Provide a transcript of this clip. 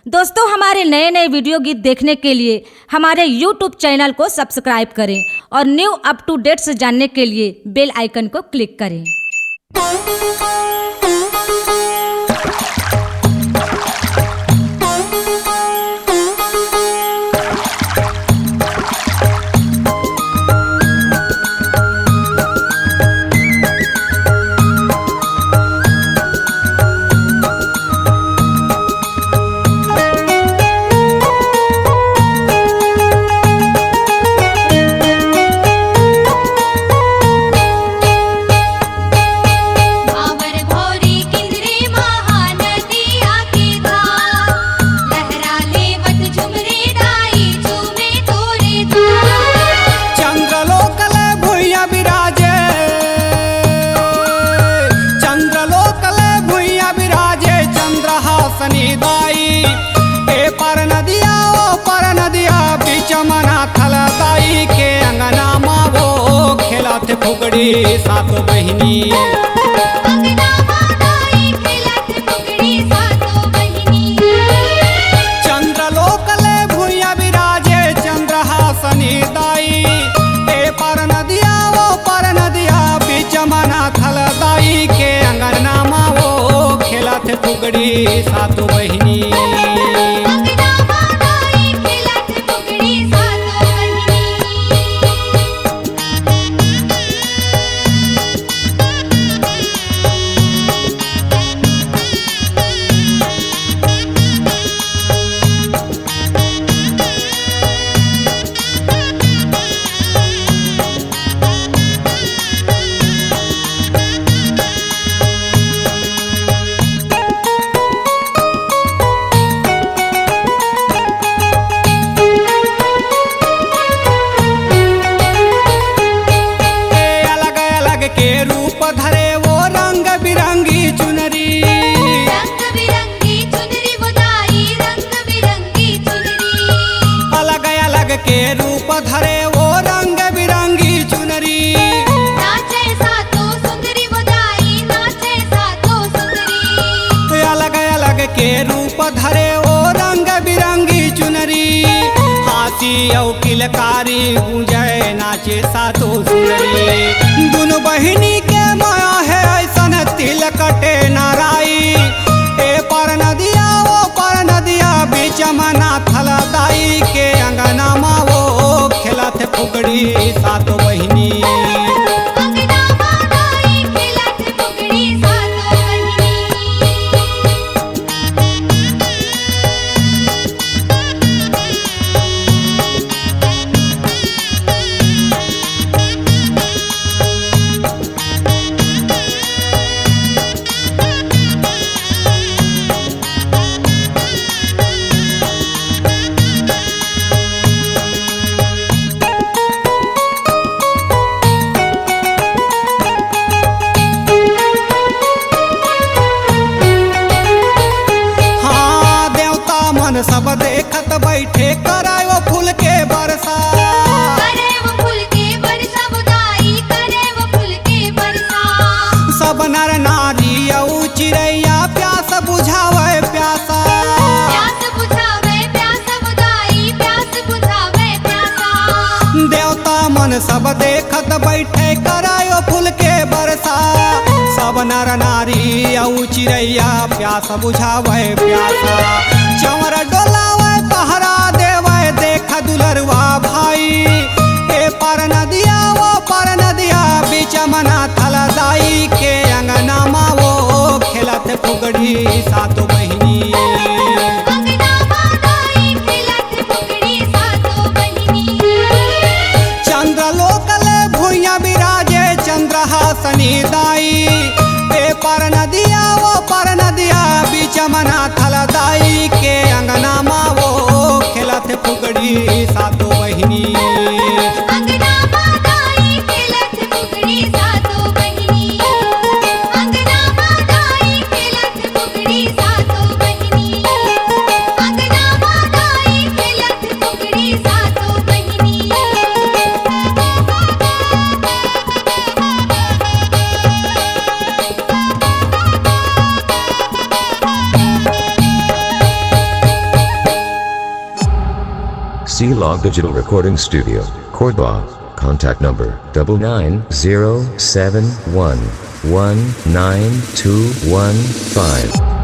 दोस्तों, हमारे नए नए वीडियो गीत देखने के लिए हमारे YouTube चैनल को सब्सक्राइब करें और न्यू अप टू डेट्स जानने के लिए बेल आइकन को क्लिक करें। फुगड़ी सातो बहिनी चंद्रलोकले भुइया विराजे चंद्रहासनी दाई ए पर नदिया वो पर नदिया बीच मना थल दाई के अंगनामा वो खेलत फुगड़ी सातो बहिनी। के रूप धरे वो रंग बिरंगी चुनरी नाचे सातो सुंदरी बधाई नाचे सातो सुंदरी। अलग अलग के रूप धरे वो रंग बिरंगी चुनरी हाथी और किलकारी गूंजे नाचे सातो सुंदरी। दोनों बहिनी के माया है ऐसन तिल कटे नाराई ए पर नदिया वो पर नदिया बीच मना थल दाई के अंगनामा वो खेलत फुगड़ी सातो बहिनी। सब देखत बैठे करायो फूल के बरसा करे वो फूल के बरसा बुदाई करे वो फूल के बरसा। सब नर नारी औ चिड़ैया प्यास बुझावे प्यासा प्यास बुझावे प्यास बुदाई प्यास बुझावे प्यासा। देवता मन सब देखत बैठे करायो फूल के बरसा सब नर नारी औ चिड़ैया प्यास बुझावे प्यासा। चंवर डोलावे पहरा देवे देख दुलरवा भाई ए पर नदिया वो पर नदिया बीच मना थल दाई के अंगनामा वो खेलत फुगड़ी सातो बहिनी। चंद्रलोकले भुइया विराजे चंद्रहासनी दाई ए पर नदिया वो पर नदिया बीच मना थल दाई के अंग C Log Digital Recording Studio, Cordoba. Contact number 99071192215.